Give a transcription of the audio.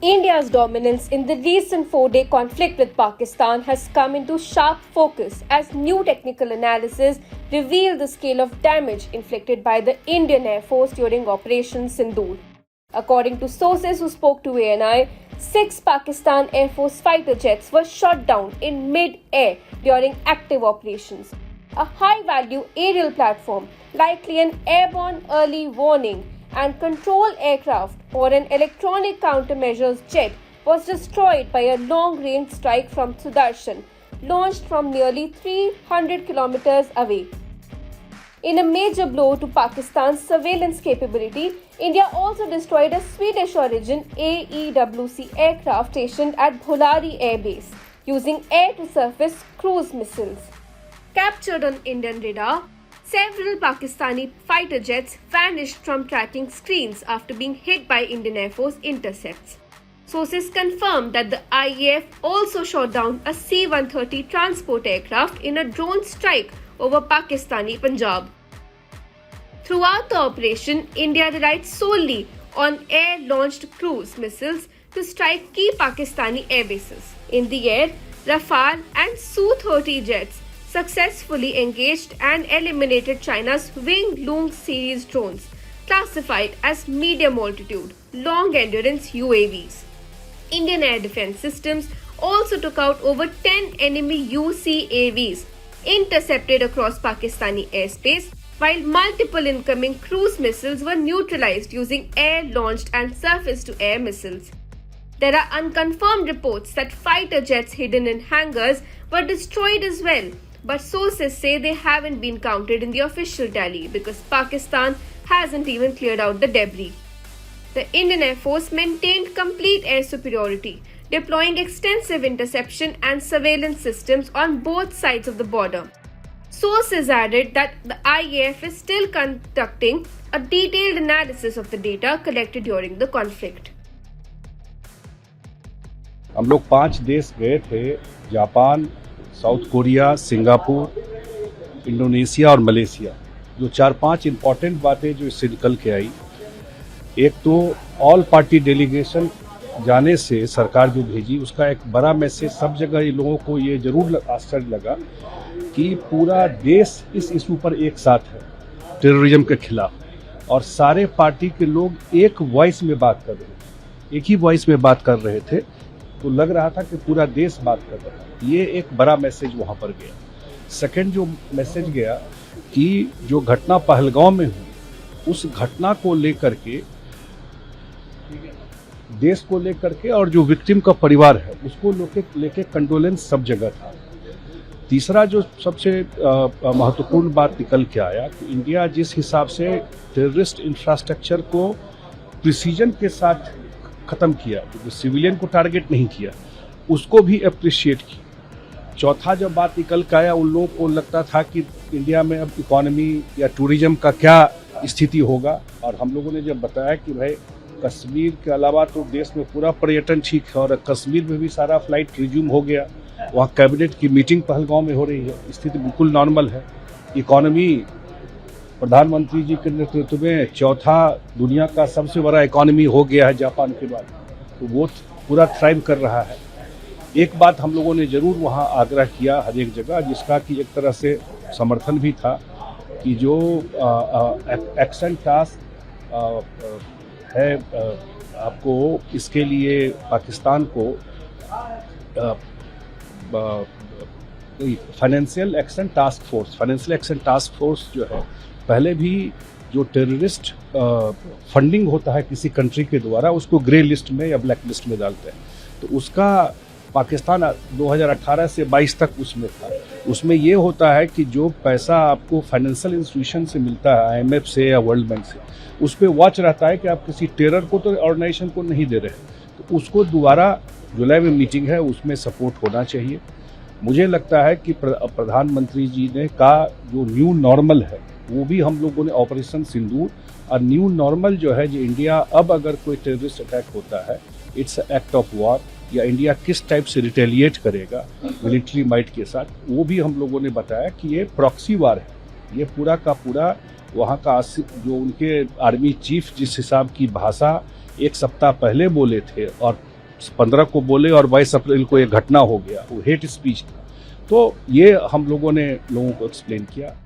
India's dominance in the recent 4-day conflict with Pakistan has come into sharp focus as new technical analysis revealed the scale of damage inflicted by the Indian Air Force during Operation Sindoor. According to sources who spoke to ANI, 6 Pakistan Air Force fighter jets were shot down in mid-air during active operations. A high-value aerial platform, likely an airborne early warning and control aircraft or an electronic countermeasures jet, was destroyed by a long-range strike from Sudarshan, launched from nearly 300 kilometers away. In a major blow to Pakistan's surveillance capability, India also destroyed a Swedish-origin AEWC aircraft stationed at Bholari Air Base, using air-to-surface cruise missiles. Captured on Indian radar, several Pakistani fighter jets vanished from tracking screens after being hit by Indian Air Force intercepts. Sources confirmed that the IAF also shot down a C-130 transport aircraft in a drone strike over Pakistani Punjab. Throughout the operation, India relied solely on air-launched cruise missiles to strike key Pakistani air bases. In the air, Rafale and Su-30 jets successfully engaged and eliminated China's Wing Lung series drones, classified as medium altitude, long endurance UAVs. Indian air defense systems also took out over 10 enemy UCAVs intercepted across Pakistani airspace, while multiple incoming cruise missiles were neutralized using air-launched and surface-to-air missiles. There are unconfirmed reports that fighter jets hidden in hangars were destroyed as well, but sources say they haven't been counted in the official tally because Pakistan hasn't even cleared out the debris. The Indian Air Force maintained complete air superiority, deploying extensive interception and surveillance systems on both sides of the border. Sources added that the IAF is still conducting a detailed analysis of the data collected during the conflict. हम लोग 5 देश गए थे, Japan, south Korea, Singapore, Indonesia और Malaysia. जो 4-5 important बातें जो इससे निकल के आई, एक तो ऑल पार्टी डेलीगेशन जाने से सरकार जो भेजी उसका एक बड़ा मैसेज सब जगह इन लोगों को ये जरूर आश्चर्य लगा कि पूरा देश इस इशू पर एक साथ है टेररिज्म के खिलाफ, और सारे पार्टी के लोग एक वॉइस में बात कर रहे थे, एक ही वॉइस में बात कर रहे थे, तो लग रहा था कि पूरा देश बात कर रहा है। ये एक बड़ा मैसेज वहाँ पर गया। सेकंड जो मैसेज गया कि जो घटना पहलगांव में हुई उस घटना को लेकर के देश को लेकर के और जो विक्टिम का परिवार है उसको लेके कंडोलेंस सब जगह था। तीसरा जो सबसे महत्वपूर्ण बात निकल के आया कि इंडिया जिस हिसाब से टेररिस्ट इंफ्रास्ट्रक्चर को प्रिसीजन के साथ ख़त्म किया, जो सिविलियन को टारगेट नहीं किया, उसको भी अप्रिशिएट किया। चौथा जब बात निकल के आया, उन लोगों को लगता था कि इंडिया में अब इकोनॉमी या टूरिज्म का क्या स्थिति होगा, और हम लोगों ने जब बताया कि भाई कश्मीर के अलावा तो देश में पूरा पर्यटन ठीक है और कश्मीर में भी सारा फ्लाइट रिज्यूम हो गया, वहाँ कैबिनेट की मीटिंग पहलगांव में हो रही है, स्थिति बिल्कुल नॉर्मल है। इकोनॉमी प्रधानमंत्री जी के नेतृत्व में चौथा दुनिया का सबसे बड़ा इकोनॉमी हो गया है जापान के बाद, तो वो पूरा थ्राइव कर रहा है। एक बात हम लोगों ने जरूर वहाँ आग्रह किया हर एक जगह, जिसका कि एक तरह से समर्थन भी था, कि जो एक्शन टास्क है आपको इसके लिए पाकिस्तान को फाइनेंशियल एक्शन टास्क फोर्स जो है, पहले भी जो टेररिस्ट फंडिंग होता है किसी कंट्री के द्वारा उसको ग्रे लिस्ट में या ब्लैक लिस्ट में डालते हैं, तो उसका पाकिस्तान 2018 से 22 तक उसमें था। उसमें ये होता है कि जो पैसा आपको फाइनेंशियल इंस्टीट्यूशन से मिलता है, IMF से या वर्ल्ड बैंक से, उस पर वॉच रहता है कि आप किसी टेरर को तो ऑर्गेनाइजेशन को नहीं दे रहे, तो उसको दोबारा जुलाई में मीटिंग है उसमें सपोर्ट होना चाहिए। मुझे लगता है कि प्रधानमंत्री जी ने का जो न्यू नॉर्मल है वो भी हम लोगों ने ऑपरेशन सिंदूर और न्यू नॉर्मल जो है, जो इंडिया अब अगर कोई टेररिस्ट अटैक होता है इट्स एक्ट ऑफ वॉर, या इंडिया किस टाइप से रिटेलिएट करेगा मिलिट्री माइट के साथ, वो भी हम लोगों ने बताया कि ये प्रॉक्सी वार है। ये पूरा का पूरा वहाँ का जो उनके आर्मी चीफ जिस हिसाब की भाषा एक सप्ताह पहले बोले थे और 15 को बोले और 22 अप्रैल को एक घटना हो गया, वो हेट स्पीच था। तो ये हम लोगों ने लोगों को एक्सप्लेन किया।